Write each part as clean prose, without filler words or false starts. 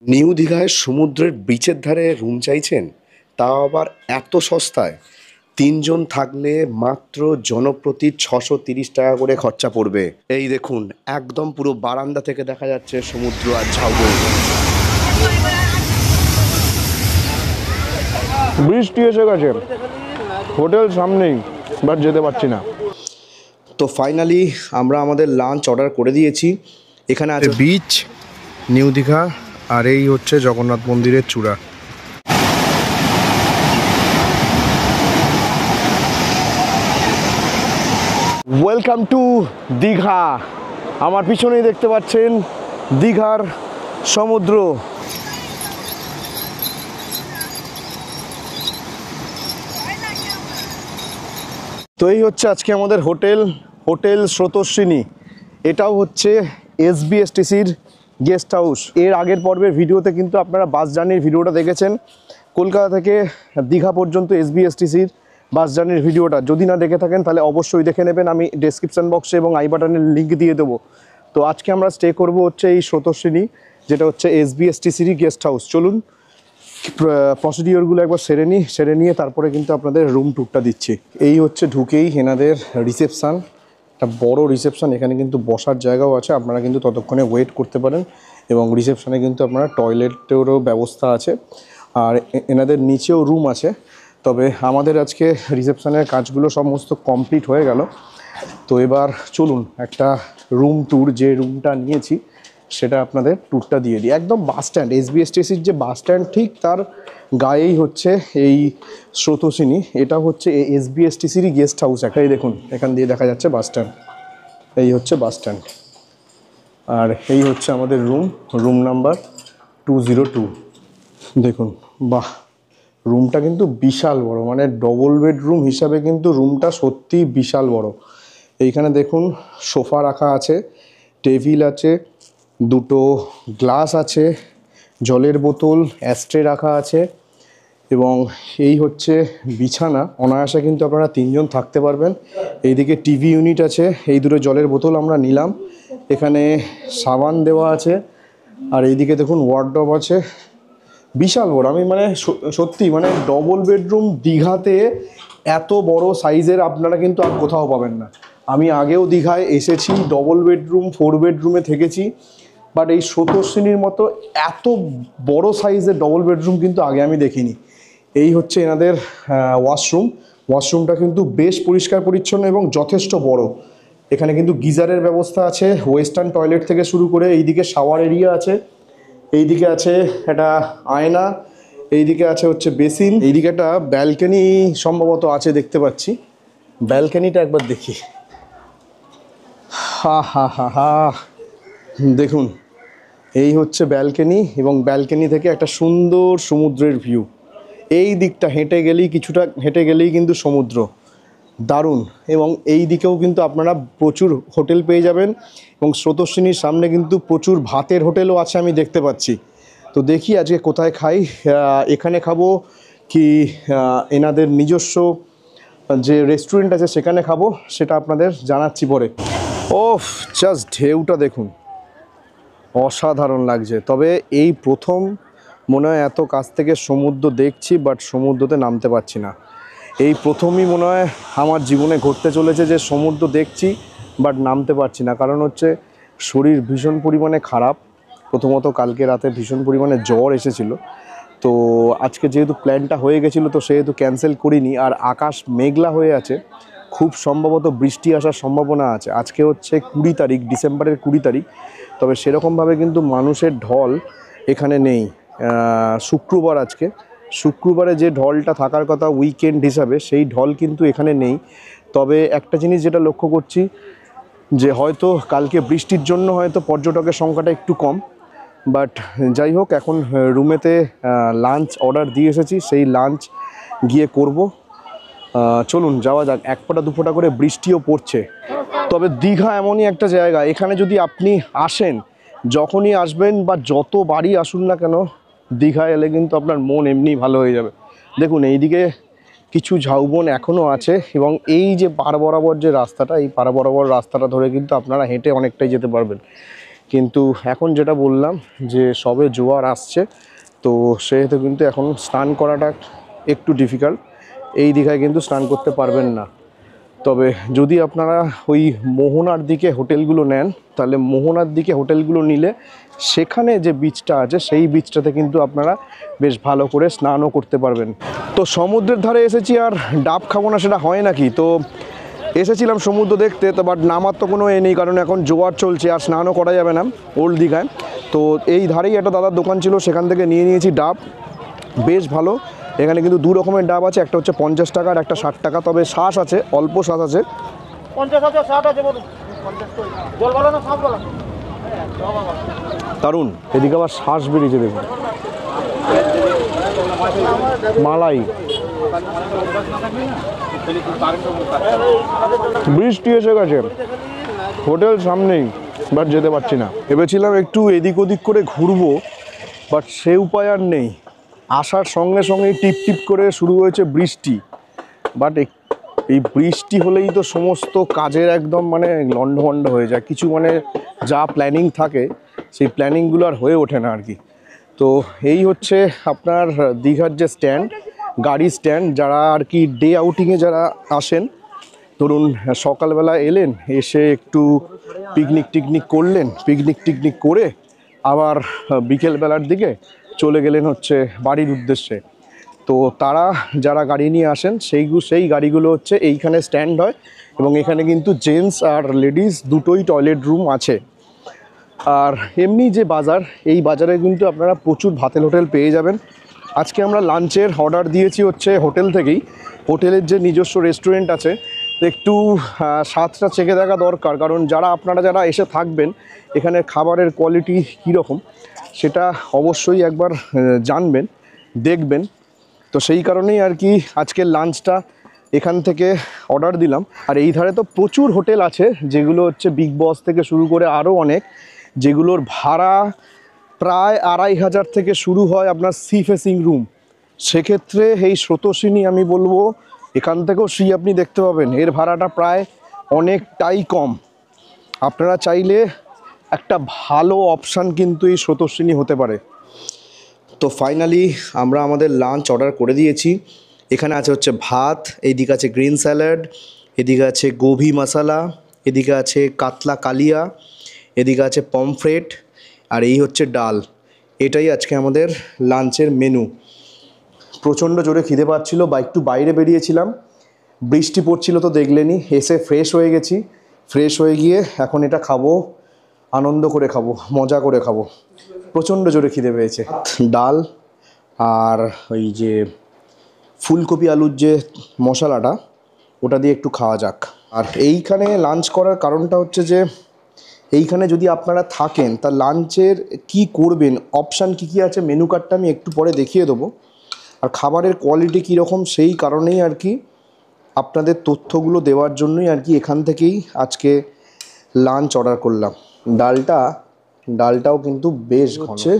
New দীঘায় সমুদ্রের বিচের ধারে রুম চাইছেন, তাও আবার এত সস্তায়। তিনজন থাকলে মাত্র জনপ্রতি 630 টাকা করে খরচা পড়বে। এই দেখুন, একদম পুরো বারান্দা থেকে দেখা যাচ্ছে সমুদ্র আর ঝাউবন। বৃষ্টি এসে গেছে, হোটেল সামনেই, বাট যেতে পারছি না। তো ফাইনালি আমরা আমাদের লাঞ্চ অর্ডার করে দিয়েছি। এখানে আছে বিচ, নিউ দীঘা, আর এই হচ্ছে জগন্নাথ মন্দিরের চূড়া। Welcome to Digha. আমার পিছনেই দেখতে পাচ্ছেন দীঘার সমুদ্র। তো এই হচ্ছে আজকে আমাদের হোটেল স্রোতস্বিনী। এটাও হচ্ছে এসবিএসটিসির গেস্ট হাউস। এর আগের পর্বের ভিডিওতে কিন্তু আপনারা বাস জার্নির ভিডিওটা দেখেছেন, কলকাতা থেকে দীঘা পর্যন্ত এসবিএসটিসির বাস জার্নির ভিডিওটা। যদি না দেখে থাকেন তাহলে অবশ্যই দেখে নেবেন, আমি ডেসক্রিপশন বক্সে এবং আই বাটনের লিঙ্ক দিয়ে দেবো। তো আজকে আমরা স্টে করব হচ্ছে এই স্রোতস্বিনী, যেটা হচ্ছে এসবিএসটিসিরই গেস্ট হাউস। চলুন প্রসিডিওরগুলো একবার সেরে নিয়ে তারপরে কিন্তু আপনাদের রুম ট্যুরটা দিচ্ছি। এই হচ্ছে ঢুকেই এনাদের রিসেপশান, একটা বড় রিসেপশান। এখানে কিন্তু বসার জায়গাও আছে, আপনারা কিন্তু ততক্ষণে ওয়েট করতে পারেন। এবং রিসেপশানে কিন্তু আপনারা টয়লেটেরও ব্যবস্থা আছে, আর এনাদের নিচেও রুম আছে। তবে আমাদের আজকে রিসেপশানের কাজগুলো সমস্ত কমপ্লিট হয়ে গেল। তো এবার চলুন একটা রুম ট্যুর, যে রুমটা নিয়েছি সেটা আপনাদের ট্যুরটা দিয়ে দিই। একদম বাস স্ট্যান্ড, এসবিএসটিসির যে বাস স্ট্যান্ড ঠিক তার গায়েই হচ্ছে এই স্রোতস্বিনী। এটা হচ্ছে এসবিএসটিসিরই গেস্ট হাউস একটাই। দেখুন এখান দিয়ে দেখা যাচ্ছে বাস স্ট্যান্ড, এই হচ্ছে বাস স্ট্যান্ড। আর এই হচ্ছে আমাদের রুম নাম্বার 202। দেখুন, বাহ, রুমটা কিন্তু বিশাল বড়, মানে ডবল বেডরুম হিসাবে কিন্তু রুমটা সত্যি বিশাল বড়। এইখানে দেখুন সোফা রাখা আছে, টেবিল আছে, দুটো গ্লাস আছে, জলের বোতল, অ্যাস্ট্রে রাখা আছে, এবং এই হচ্ছে বিছানা। অনায়াসে কিন্তু আপনারা তিনজন থাকতে পারবেন। এইদিকে টিভি ইউনিট আছে, এই দুটো জলের বোতল আমরা নিলাম। এখানে সাবান দেওয়া আছে, আর এইদিকে দেখুন ওয়ার্ডরোব আছে, বিশাল বড়। আমি মানে সত্যি মানে ডবল বেডরুম দীঘাতে এত বড় সাইজের আপনারা কিন্তু আর কোথাও পাবেন না। আমি আগেও দীঘায় এসেছি, ডবল বেডরুম 4 বেডরুমে থেকেছি, বাট এই স্রোতস্বিনীর মতো এত বড় সাইজের ডবল বেডরুম কিন্তু আগে আমি দেখিনি। এই হচ্ছে এনাদের ওয়াশরুমটা কিন্তু বেশ পরিষ্কার পরিচ্ছন্ন এবং যথেষ্ট বড়। এখানে কিন্তু গিজারের ব্যবস্থা আছে, ওয়েস্টার্ন টয়লেট থেকে শুরু করে এইদিকে শাওয়ার এরিয়া আছে, এইদিকে আছে একটা আয়না, এইদিকে আছে হচ্ছে বেসিন, এইদিকে একটা ব্যালকনি সম্ভবত আছে দেখতে পাচ্ছি। ব্যালকনিটা একবার দেখি, হা হা হা হা, দেখুন এই হচ্ছে ব্যালকনি, এবং ব্যালকনি থেকে একটা সুন্দর সমুদ্রের ভিউ। এই দিকটা কিছুটা হেঁটে গেলেই কিন্তু সমুদ্র, দারুণ। এবং এই দিকেও কিন্তু আপনারা প্রচুর হোটেল পেয়ে যাবেন, এবং স্রোতস্বিনীর সামনে কিন্তু প্রচুর ভাতের হোটেলও আছে আমি দেখতে পাচ্ছি। তো দেখি আজকে কোথায় খাই, এখানে খাবো কি এনাদের নিজস্ব যে রেস্টুরেন্ট আছে সেখানে খাবো, সেটা আপনাদের জানাচ্ছি পরে। ওফ, জাস্ট ঢেউটা দেখুন, অসাধারণ লাগছে। তবে এই প্রথম মনে হয় এত কাছ থেকে সমুদ্র দেখছি, বাট সমুদ্রতে নামতে পারছি না। এই প্রথমই মনে হয় আমার জীবনে ঘটতে চলেছে যে সমুদ্র দেখছি বাট নামতে পারছি না। কারণ হচ্ছে শরীর ভীষণ পরিমাণে খারাপ। প্রথমত কালকে রাতে ভীষণ পরিমাণে জ্বর এসেছিল, তো আজকে যেহেতু প্ল্যানটা হয়ে গেছিলো তো সেহেতু ক্যান্সেল করিনি। আর আকাশ মেঘলা হয়ে আছে, খুব সম্ভবত বৃষ্টি আসার সম্ভাবনা আছে। আজকে হচ্ছে 20 তারিখ, ডিসেম্বরের 20 তারিখ। তবে সেরকমভাবে কিন্তু মানুষের ঢল এখানে নেই। শুক্রবার, আজকে শুক্রবারে যে ঢলটা থাকার কথা উইকেন্ড হিসাবে, সেই ঢল কিন্তু এখানে নেই। তবে একটা জিনিস যেটা লক্ষ্য করছি, যে হয়তো কালকে বৃষ্টির জন্য হয়তো পর্যটকের সংখ্যাটা একটু কম। বাট যাই হোক, এখন রুমেতে লাঞ্চ অর্ডার দিয়ে এসেছি, সেই লাঞ্চ গিয়ে করব। চলুন যাওয়া যাক। 1 ফোঁটা 2 ফোঁটা করে বৃষ্টিও পড়ছে। তবে দীঘা এমনই একটা জায়গা, এখানে যদি আপনি আসেন, যখনই আসবেন বা যতবারই আসুন না কেন, দীঘা এলে কিন্তু আপনার মন এমনি ভালো হয়ে যাবে। দেখুন এইদিকে কিছু ঝাউবন এখনও আছে, এবং এই যে পাড় বরাবর যে রাস্তাটা, এই পাড় বরাবর রাস্তাটা ধরে কিন্তু আপনারা হেঁটে অনেকটাই যেতে পারবেন। কিন্তু এখন যেটা বললাম যে সবে জোয়ার আসছে, তো সেহেতু কিন্তু এখন স্নান করাটা একটু ডিফিকাল্ট। এই দীঘায় কিন্তু স্নান করতে পারবেন না। তবে যদি আপনারা ওই মোহনার দিকে হোটেলগুলো নেন, তাহলে মোহনার দিকে হোটেলগুলো নিলে সেখানে যে বিচটা আছে সেই বিচটাতে কিন্তু আপনারা বেশ ভালো করে স্নানও করতে পারবেন। তো সমুদ্রের ধারে এসেছি আর ডাব খাবো না সেটা হয় নাকি? তো এসেছিলাম সমুদ্র দেখতে, তো বাট নামার তো কোনো এ নেই, কারণ এখন জোয়ার চলছে আর স্নানও করা যাবে না ওল্ড দীঘায়। তো এই ধারেই একটা দাদার দোকান ছিল, সেখান থেকে নিয়ে নিয়েছি ডাব, বেশ ভালো। এখানে কিন্তু দু রকমের ডাব আছে, একটা হচ্ছে 50 টাকা আর একটা 60 টাকা। তবে শ্বাস আছে, অল্প শ্বাস আছে। 50 আছে, 60 আছে, বলুন। 50 তো জল ভালো না, সব ভালো। দারুণ। এদিকে আবার শ্বাস বেরিয়েছে দেখুন, মালাই। বৃষ্টি এসে গেছে, হোটেল সামনেই, বাট যেতে পারছি না। ভেবেছিলাম একটু এদিক ওদিক করে ঘুরবো, বাট সে উপায় আর নেই। আসার সঙ্গে সঙ্গেই টিপ টিপ করে শুরু হয়েছে বৃষ্টি। বাট এই বৃষ্টি হলেই তো সমস্ত কাজের একদম মানে লন্ডভন্ড হয়ে যায়, কিছু মানে যা প্ল্যানিং থাকে সেই প্ল্যানিংগুলো আর হয়ে ওঠে না আর কি। তো এই হচ্ছে আপনার দীঘার যে স্ট্যান্ড, গাড়ি স্ট্যান্ড। যারা আর কি ডে আউটিংয়ে যারা আসেন, ধরুন সকালবেলা এলেন, এসে একটু পিকনিক টিকনিক করলেন, পিকনিক টিকনিক করে আবার বিকেলবেলার দিকে চলে গেলেন হচ্ছে বাড়ির উদ্দেশ্যে। তো তারা যারা গাড়ি নিয়ে আসেন সেই গাড়িগুলো হচ্ছে এইখানে স্ট্যান্ড হয়, এবং এখানে কিন্তু জেন্টস আর লেডিস দুটোই টয়লেট রুম আছে। আর এমনি যে বাজার, এই বাজারে কিন্তু আপনারা প্রচুর ভাতের হোটেল পেয়ে যাবেন। আজকে আমরা লাঞ্চের অর্ডার দিয়েছি হচ্ছে হোটেল থেকেই, হোটেলের যে নিজস্ব রেস্টুরেন্ট আছে। তো একটু স্বাদটা চেখে দেখা দরকার, কারণ আপনারা যারা এসে থাকবেন এখানে খাবারের কোয়ালিটি কীরকম সেটা অবশ্যই একবার জানবেন, দেখবেন। তো সেই কারণেই আর কি আজকের লাঞ্চটা এখান থেকে অর্ডার দিলাম। আর এই ধারে তো প্রচুর হোটেল আছে, যেগুলো হচ্ছে বিগ বস থেকে শুরু করে আরও অনেক, যেগুলোর ভাড়া প্রায় 2500 থেকে শুরু হয় আপনার সি ফেসিং রুম। সেক্ষেত্রে এই স্রোতস্বিনী আমি বলবো এখান থেকেও সি আপনি দেখতে পাবেন, এর ভাড়াটা প্রায় অনেকটাই কম। আপনারা চাইলে একটা ভালো অপশান কিন্তু এই স্রোতস্বিনী হতে পারে। তো ফাইনালি আমরা আমাদের লাঞ্চ অর্ডার করে দিয়েছি। এখানে আছে হচ্ছে ভাত, এইদিকে আছে গ্রিন স্যালাড, এদিকে আছে গোভি মশালা, এদিকে আছে কাতলা কালিয়া, এদিকে আছে পমফ্রেট, আর এই হচ্ছে ডাল। এটাই আজকে আমাদের লাঞ্চের মেনু। প্রচণ্ড জোরে খিদে পাচ্ছিল বা একটু বাইরে বেরিয়েছিলাম, বৃষ্টি পড়ছিল তো দেখলেনি, এসে ফ্রেশ হয়ে গেছি। ফ্রেশ হয়ে গিয়ে এখন এটা খাবো, আনন্দ করে খাবো, মজা করে খাবো। প্রচণ্ড জোরে খিদে পেয়েছে। ডাল আর ওই যে ফুলকপি আলুর যে মশলাটা, ওটা দিয়ে একটু খাওয়া যাক। আর এইখানে লাঞ্চ করার কারণটা হচ্ছে যে এইখানে যদি আপনারা থাকেন তা লাঞ্চের কি করবেন, অপশান কী কী আছে, মেনু কার্ডটা আমি একটু পরে দেখিয়ে দেবো। আর খাবারের কোয়ালিটি কীরকম সেই কারণেই আর কি আপনাদের তথ্যগুলো দেওয়ার জন্যই আর কি এখান থেকেই আজকে লাঞ্চ অর্ডার করলাম। ডালটাও কিন্তু বেশ হচ্ছে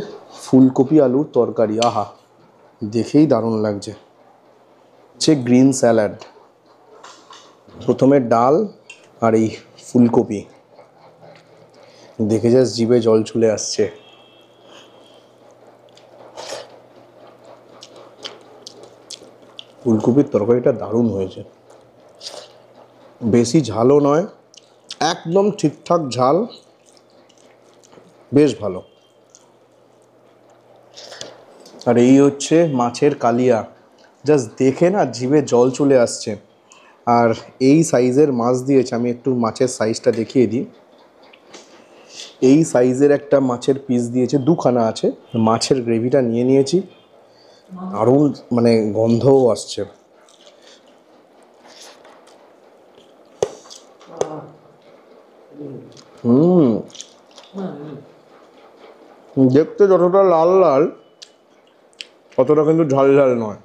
ফুলকপি আলুর তরকারি, আহা দেখেই দারুণ লাগছে। হচ্ছে গ্রিন স্যালাড, প্রথমে ডাল আর এই ফুলকপি, দেখে জাস্ট জিভে জল চলে আসছে। ফুলকপির তরকারিটা দারুণ হয়েছে, বেশি ঝালও নয়, একদম ঠিকঠাক ঝাল, বেশ ভালো। আর এই হচ্ছে মাছের কালিয়া, জাস্ট দেখে না জিভে জল চলে আসছে। আর এই সাইজের মাছ দিয়েছে, আমি একটু মাছের সাইজটা দেখিয়ে দিই। এই সাইজের একটা মাছের পিস দিয়েছে, দুখানা আছে। মাছের গ্রেভিটা নিয়ে নিয়েছি, দারুণ মানে গন্ধও আসছে। দেখতে যতটা লাল লাল অতটা কিন্তু ঝাল ঝাল নয়,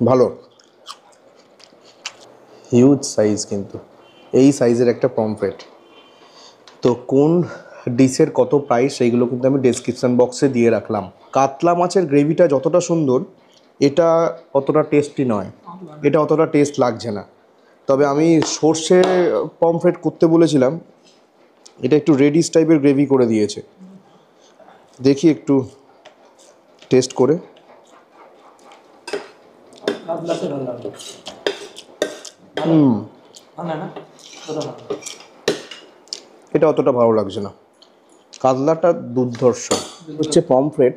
ভালো। হিউজ সাইজ, কিন্তু এই সাইজের একটা পমফ্রেট। তো কোন ডিশের কত প্রাইস সেইগুলো কিন্তু আমি ডেসক্রিপশান বক্সে দিয়ে রাখলাম। কাতলা মাছের গ্রেভিটা যতটা সুন্দর, এটা অতটা টেস্টি নয়, এটা অতটা টেস্ট লাগছে না। তবে আমি সর্ষে পমফ্রেট করতে বলেছিলাম, এটা একটু রেডিশ টাইপের গ্রেভি করে দিয়েছে। দেখি একটু টেস্ট করে। এটা অতটা ভালো লাগছে না, কাতলাটা দুর্ধর্ষ। হচ্ছে পমফ্রেট,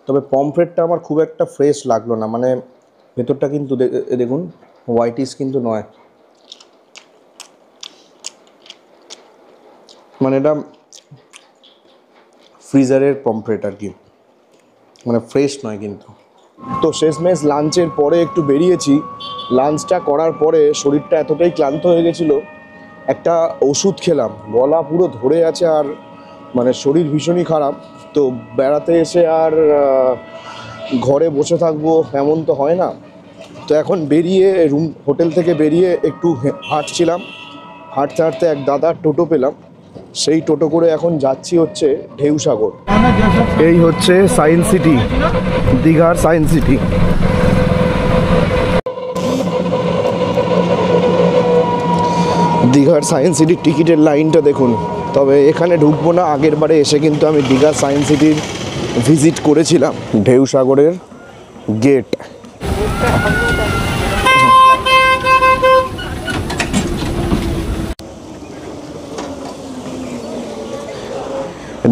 তবে পমফ্রেটটা আমার খুব একটা ফ্রেশ লাগলো না, মানে ভেতরটা কিন্তু দেখুন হোয়াইটিস কিন্তু নয়, মানে এটা ফ্রিজারের পমফ্রেট আর কি, মানে ফ্রেশ নয় কিন্তু। তো শেষমেশ লাঞ্চের পরে একটু বেরিয়েছি, লাঞ্চটা করার পরে শরীরটা এতটাই ক্লান্ত হয়ে গেছিলো, একটা ওষুধ খেলাম, গলা পুরো ধরে আছে আর মানে শরীর ভীষণই খারাপ। তো বেড়াতে এসে আর ঘরে বসে থাকবো এমন তো হয় না, তো এখন বেরিয়ে হোটেল থেকে বেরিয়ে একটু হাঁটছিলাম, হাঁটতে হাঁটতে এক দাদার টোটো পেলাম, সেই টোটো করে এখন যাচ্ছি হচ্ছে ঢেউসাগর। এই হচ্ছে সায়েন্স সিটি, দীঘার সায়েন্স সিটি। দীঘার সায়েন্স সিটির টিকিটের লাইনটা দেখুন। তবে এখানে ঢুকবো না, আগের বারে এসে কিন্তু আমি দীঘার সায়েন্স সিটির ভিজিট করেছিলাম। ঢেউসাগরের গেট।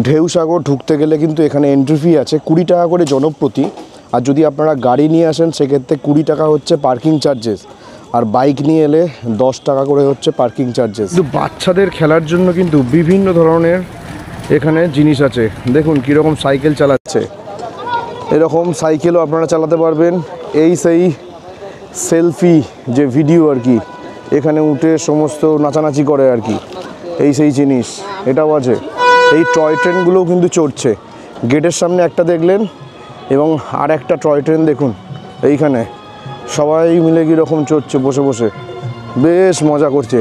ঢেউসাগর ঢুকতে গেলে কিন্তু এখানে এন্ট্রি ফি আছে 20 টাকা করে জনপ্রতি, আর যদি আপনারা গাড়ি নিয়ে আসেন সেক্ষেত্রে 20 টাকা হচ্ছে পার্কিং চার্জেস, আর বাইক নিয়ে এলে 10 টাকা করে হচ্ছে পার্কিং চার্জেস। কিন্তু বাচ্চাদের খেলার জন্য কিন্তু বিভিন্ন ধরনের এখানে জিনিস আছে। দেখুন কীরকম সাইকেল চালাচ্ছে, এরকম সাইকেলও আপনারা চালাতে পারবেন। এই সেই সেলফি যে ভিডিও আর কি, এখানে উঠে সমস্ত নাচানাচি করে আর কি, এই সেই জিনিস এটাও আছে। এই টয় ট্রেনগুলোও কিন্তু চড়ছে, গেটের সামনে একটা দেখলেন, এবং আর একটা টয় ট্রেন দেখুন এইখানে, সবাই মিলে কীরকম চড়ছে বসে বসে, বেশ মজা করছে।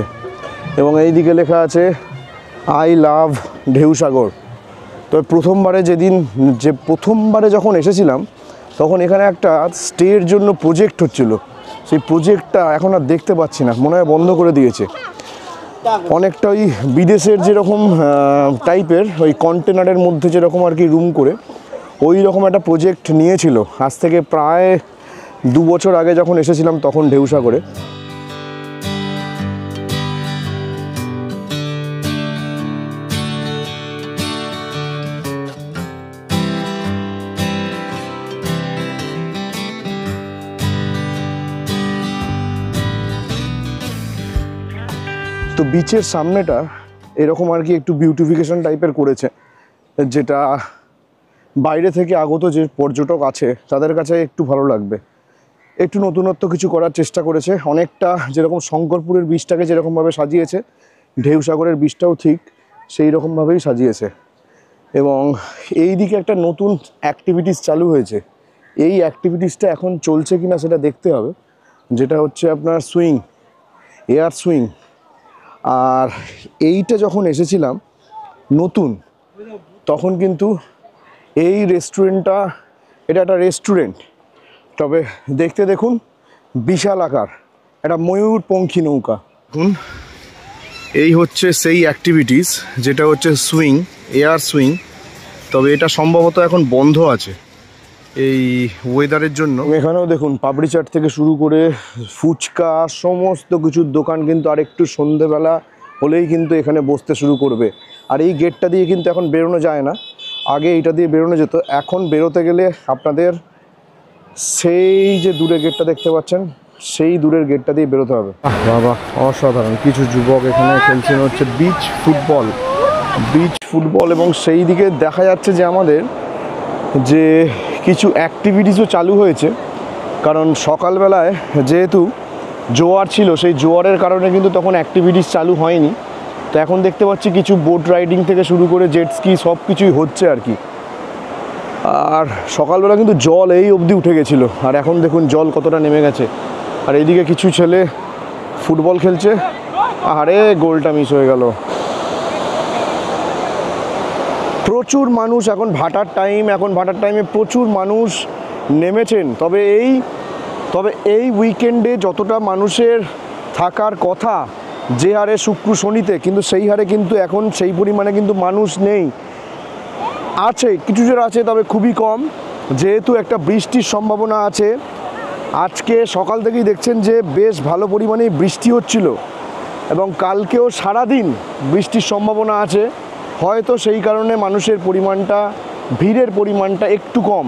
এবং এই দিকে লেখা আছে আই লাভ ঢেউসাগর। তবে প্রথমবারে যখন এসেছিলাম তখন এখানে একটা স্টের জন্য প্রজেক্ট হচ্ছিল, সেই প্রজেক্টটা এখন আর দেখতে পাচ্ছি না, মনে হয় বন্ধ করে দিয়েছে। অনেকটা ওই বিদেশের যেরকম টাইপের ওই কন্টেনারের মধ্যে যেরকম আর কি রুম করে ওই রকম একটা প্রজেক্ট নিয়েছিল আজ থেকে প্রায় 2 বছর আগে যখন এসেছিলাম তখন ঢেউসাগরে। তো বিচের সামনেটা এরকম আর কি একটু বিউটিফিকেশন টাইপের করেছে, যেটা বাইরে থেকে আগত যে পর্যটক আছে তাদের কাছে একটু ভালো লাগবে। একটু নতুনত্ব কিছু করার চেষ্টা করেছে, অনেকটা যেরকম শঙ্করপুরের বীচটাকে যেরকমভাবে সাজিয়েছে ঢেউসাগরের বীচটাও ঠিক সেই রকমভাবেই সাজিয়েছে। এবং এই দিকে একটা নতুন অ্যাক্টিভিটিস চালু হয়েছে, এই অ্যাক্টিভিটিসটা এখন চলছে কিনা সেটা দেখতে হবে, যেটা হচ্ছে আপনার সুইং, এয়ার সুইং। আর এইটা যখন এসেছিলাম নতুন তখন কিন্তু এই রেস্টুরেন্টটা, এটা একটা রেস্টুরেন্ট, তবে দেখতে দেখুন বিশাল আকার, একটা ময়ূরপঙ্খী নৌকা। দেখুন এই হচ্ছে সেই অ্যাক্টিভিটিস যেটা হচ্ছে সুইং, এয়ার সুইং। তবে এটা সম্ভবত এখন বন্ধ আছে এই ওয়েদারের জন্য। এখানেও দেখুন পাপড়ি চাট থেকে শুরু করে ফুচকা সমস্ত কিছুর দোকান কিন্তু আরেকটু সন্ধেবেলা হলেই কিন্তু এখানে বসতে শুরু করবে। আর এই গেটটা দিয়ে কিন্তু এখন বেরোনো যায় না, আগে এইটা দিয়ে বেরোনো যেত, এখন বেরোতে গেলে আপনাদের সেই যে দূরের গেটটা দেখতে পাচ্ছেন সেই দূরের গেটটা দিয়ে বেরোতে হবে। বাবা অসাধারণ, কিছু যুবক এখানে খেলছেন হচ্ছে বিচ ফুটবল, এবং সেই দিকে দেখা যাচ্ছে যে আমাদের যে কিছু অ্যাক্টিভিটিসও চালু হয়েছে, কারণ সকালবেলায় যেহেতু জোয়ার ছিল সেই জোয়ারের কারণে কিন্তু তখন অ্যাক্টিভিটিস চালু হয়নি। তো এখন দেখতে পাচ্ছি কিছু বোট রাইডিং থেকে শুরু করে জেট স্কি সব কিছুই হচ্ছে আর কি। আর সকালবেলা কিন্তু জল এই অবধি উঠে গেছিলো, আর এখন দেখুন জল কতটা নেমে গেছে। আর এইদিকে কিছু ছেলে ফুটবল খেলছে, আরে গোলটা মিস হয়ে গেল। প্রচুর মানুষ এখন ভাটার টাইমে প্রচুর মানুষ নেমেছেন। তবে এই উইকেন্ডে যতটা মানুষের থাকার কথা যে হারে শুক্র শনিতে, কিন্তু সেই হারে কিন্তু এখন সেই পরিমাণে কিন্তু মানুষ নেই। আছে কিছু জন আছে, তবে খুবই কম, যেহেতু একটা বৃষ্টির সম্ভাবনা আছে। আজকে সকাল থেকেই দেখছেন যে বেশ ভালো পরিমাণেই বৃষ্টি হচ্ছিল, এবং কালকেও সারাদিন বৃষ্টির সম্ভাবনা আছে। হয়তো সেই কারণে মানুষের পরিমাণটা, ভিড়ের পরিমাণটা একটু কম।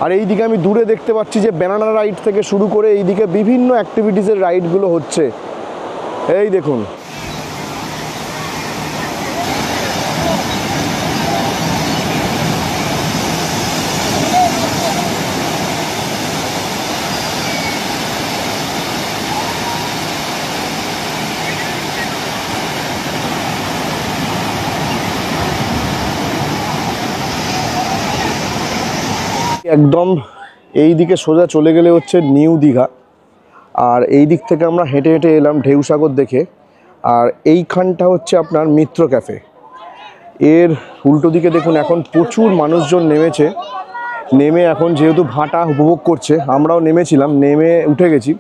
আর এই দিকে আমি দূরে দেখতে পাচ্ছি যে ব্যানানা রাইড থেকে শুরু করে এই দিকে বিভিন্ন অ্যাক্টিভিটিসের রাইডগুলো হচ্ছে। এই দেখুন, একদম এই দিকে সোজা চলে গেলে হচ্ছে নিউ দীঘা। আর এই দিক থেকে আমরা হেঁটে হেঁটে এলাম ঢেউসাগর দেখে। আর এইখানটা হচ্ছে আপনার মিত্র ক্যাফে। এর উল্টো দিকে দেখুন এখন প্রচুর মানুষজন নেমেছে। নেমে এখন যেহেতু ভাটা উপভোগ করছে, আমরাও নেমেছিলাম, নেমে উঠে গেছি।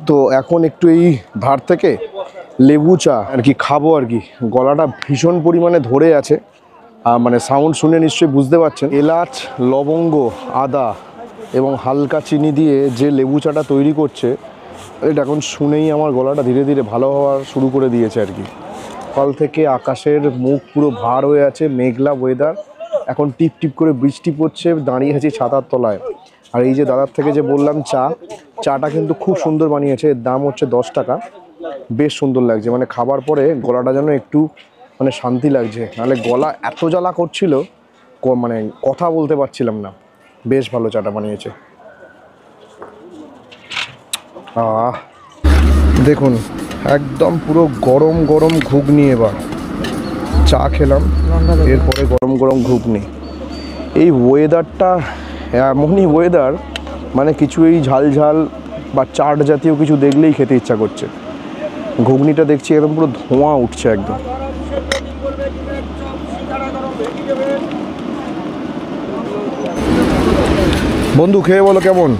তো এখন একটু এই ধার থেকে লেবু চা আর কি খাবো আর কি। গলাটা ভীষণ পরিমাণে ধরে আছে, মানে সাউন্ড শুনে নিশ্চয়ই বুঝতে পারছেন। এলাচ, লবঙ্গ, আদা এবং হালকা চিনি দিয়ে যে লেবু চাটা তৈরি করছে, এটা এখন শুনেই আমার গলাটা ধীরে ধীরে ভালো হওয়া শুরু করে দিয়েছে আর কি। সকাল থেকে আকাশের মুখ পুরো ভার হয়ে আছে, মেঘলা ওয়েদার। এখন টিপ টিপ করে বৃষ্টি পড়ছে, দাঁড়িয়ে আছি ছাতার তলায়। আর এই যে দাদার থেকে যে বললাম চাটা কিন্তু খুব সুন্দর বানিয়েছে। এর দাম হচ্ছে 10 টাকা। বেশ সুন্দর লাগছে, মানে খাবার পরে গলাটা যেন একটু মানে শান্তি লাগছে, নাহলে গলা এত জ্বালা করছিল, মানে কথা বলতে পারছিলাম না। বেশ ভালো চাটা বানিয়েছে। দেখুন একদম পুরো গরম গরম ঘুগনি। এবার চা খেলাম, এরপরে গরম গরম ঘুগনি। এই ওয়েদারটা এমনই ওয়েদার, মানে কিছু এই ঝাল ঝাল বা চাট জাতীয় কিছু দেখলেই খেতে ইচ্ছা করছে। ঘুগনিটা দেখছি একদম পুরো ধোঁয়া উঠছে একদম। বন্ধু খেয়ে বলো কেমন?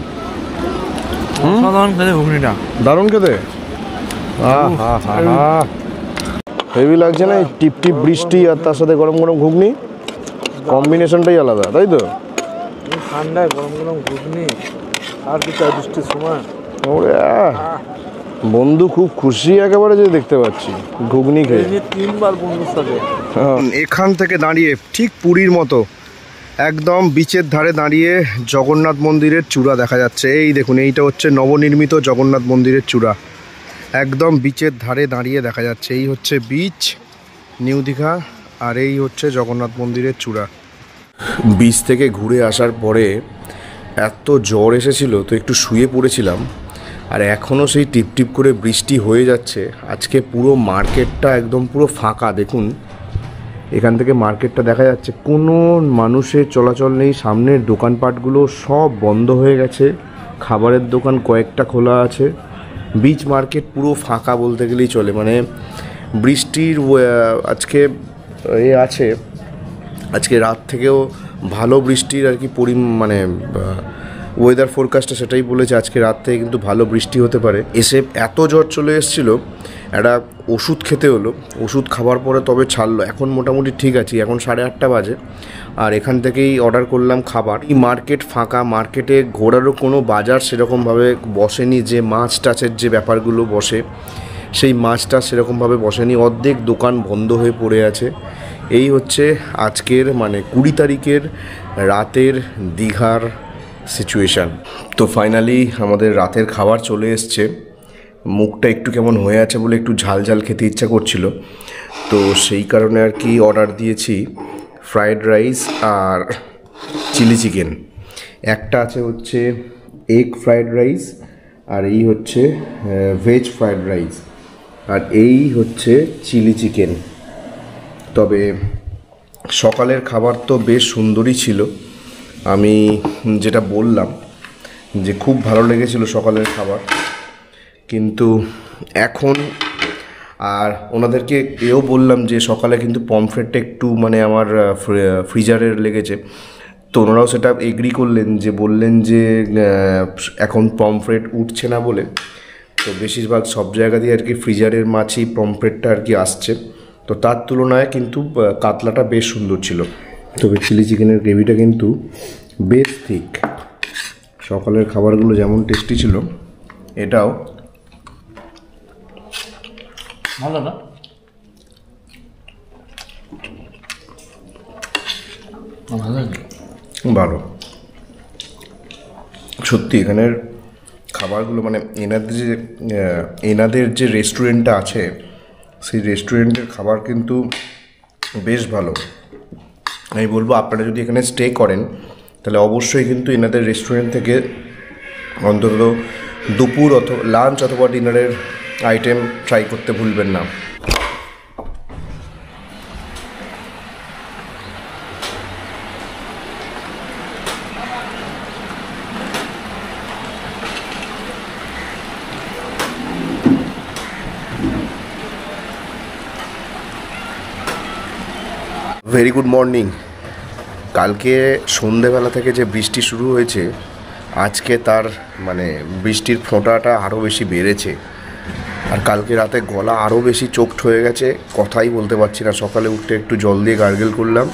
সাধারণ খেতে ঘুগনিটা দারুণ খেতে। হেভি লাগছে না? টিপ টিপ বৃষ্টি আর তার সাথে গরম গরম ঘুগনি, কম্বিনেশনটাই আলাদা, তাই তো? ঠান্ডায় গরম গরম ঘুগনি আর কি চাই বৃষ্টির সময়। ওরে বন্ধু খুব খুশি একেবারে যে দেখতে পাচ্ছি ঘুগনি খেয়ে। 3বার বন্ধুর সাথে এখান থেকে দাঁড়িয়ে ঠিক পুরীর মতো একদম বিচের ধারে দাঁড়িয়ে জগন্নাথ মন্দিরের চূড়া দেখা যাচ্ছে। এই দেখুন, এইটা হচ্ছে নবনির্মিত জগন্নাথ মন্দিরের চূড়া, একদম বিচের ধারে দাঁড়িয়ে দেখা যাচ্ছে। এই হচ্ছে বিচ নিউ দীঘা, আর এই হচ্ছে জগন্নাথ মন্দিরের চূড়া। বিচ থেকে ঘুরে আসার পরে এত জ্বর এসেছিল, তো একটু শুয়ে পড়েছিলাম। আর এখনও সেই টিপ টিপ করে বৃষ্টি হয়ে যাচ্ছে। আজকে পুরো মার্কেটটা একদম পুরো ফাঁকা। দেখুন এখান থেকে মার্কেটটা দেখা যাচ্ছে, কোনো মানুষের চলাচল নেই। সামনের দোকানপাটগুলো সব বন্ধ হয়ে গেছে, খাবারের দোকান কয়েকটা খোলা আছে। বিচ মার্কেট পুরো ফাঁকা বলতে গেলেই চলে। মানে বৃষ্টির আজকে আছে, আজকে রাত থেকেও ভালো বৃষ্টির আর কি মানে ওয়েদার ফোরকাস্টটা সেটাই বলেছে, আজকে রাত থেকে কিন্তু ভালো বৃষ্টি হতে পারে। এসে এত জ্বর চলে এসেছিলো, একটা ওষুধ খেতে হলো। ওষুধ খাবার পরে তবে ছাড়লো। এখন মোটামুটি ঠিক আছি। এখন 8:30 বাজে, আর এখান থেকেই অর্ডার করলাম খাবার। এই মার্কেট ফাঁকা, মার্কেটে ঘোরারও কোনো বাজার সেরকমভাবে বসেনি। যে মাছ টাছের যে ব্যাপারগুলো বসে, সেই মাছটা সেরকমভাবে বসেনি। অর্ধেক দোকান বন্ধ হয়ে পড়ে আছে। এই হচ্ছে আজকের মানে 20 তারিখের রাতের দীঘার সিচুয়েশান। তো ফাইনালি আমাদের রাতের খাবার চলে এসছে। মুখটা একটু কেমন হয়ে আছে বলে একটু ঝাল ঝাল খেতে ইচ্ছা করছিল, তো সেই কারণে আর কি অর্ডার দিয়েছি ফ্রায়েড রাইস আর চিলি চিকেন। একটা আছে হচ্ছে এগ ফ্রায়েড রাইস, আর এই হচ্ছে ভেজ ফ্রায়েড রাইস, আর এই হচ্ছে চিলি চিকেন। তবে সকালের খাবার তো বেশ সুন্দরই ছিল। আমি যেটা বললাম যে খুব ভালো লেগেছিল সকালের খাবার, কিন্তু এখন আর ওনাদেরকে এও বললাম যে সকালে কিন্তু পমফ্রেটটা একটু মানে আমার ফ্রিজারের লেগেছে। তো ওনারাও সেটা এগ্রি করলেন, যে বললেন যে এখন পমফ্রেট উঠছে না বলে তো বেশিরভাগ সব জায়গা দিয়ে আর কি ফ্রিজারের মাছই পমফ্রেটটা আর কি আসছে, তো তার তুলনায় কিন্তু কাতলাটা বেশ সুন্দর ছিল। তবে চিলি চিকেনের গ্রেভিটা কিন্তু বেশ থিক। সকালের খাবারগুলো যেমন টেস্টি ছিল, এটাও ভালো না? ভালো লাগে। ভালো সত্যি। এখানের খাবারগুলো মানে এনাদের যে রেস্টুরেন্টটা আছে, সেই রেস্টুরেন্টের খাবার কিন্তু বেশ ভালো। আমি বলবো আপনারা যদি এখানে স্টে করেন তাহলে অবশ্যই কিন্তু এনাদের রেস্টুরেন্ট থেকে অন্তত দুপুর অথবা লাঞ্চ অথবা ডিনারের আইটেম ট্রাই করতে ভুলবেন না। Very good morning. কালকে সন্ধেবেলা থেকে যে বৃষ্টি শুরু হয়েছে, আজকে তার মানে বৃষ্টির ফোঁটাটা আরও বেশি বেড়েছে। আর কালকে রাতে গলা আরও বেশি চোকড হয়ে গেছে, কথাই বলতে পারছি না। সকালে উঠে একটু জল দিয়ে গার্গেল করলাম,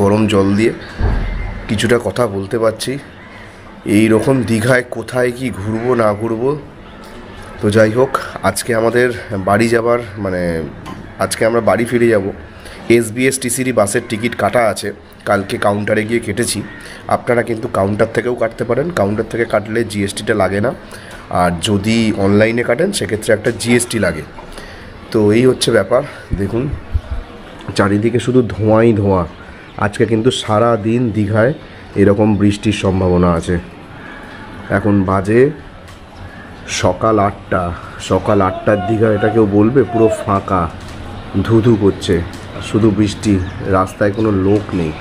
গরম জল দিয়ে কিছুটা কথা বলতে পারছি। এই রকম দীঘায় কোথায় কি ঘুরবো না ঘুরবো, তো যাই হোক, আজকে আমাদের বাড়ি যাবার মানে আজকে আমরা বাড়ি ফিরে যাব। SBSTCর বাসের টিকিট কাটা আছে, কালকে কাউন্টারে গিয়ে কেটেছি। আপনারা কিন্তু কাউন্টার থেকেও কাটতে পারেন, কাউন্টার থেকে কাটলে জিএসটিটা লাগে না। আর যদি অনলাইনে কাটেন সেক্ষেত্রে একটা জিএসটি লাগে। তো এই হচ্ছে ব্যাপার। দেখুন চারিদিকে শুধু ধোঁয়াই ধোঁয়া। আজকে কিন্তু সারা দিন দীঘায় এরকম বৃষ্টির সম্ভাবনা আছে। এখন বাজে সকাল 8টা। সকাল 8টার দীঘা এটা কেউ বলবে? পুরো ফাঁকা, ধুধু করছে, শুধু বৃষ্টি, রাস্তায় কোনো লোক নেই।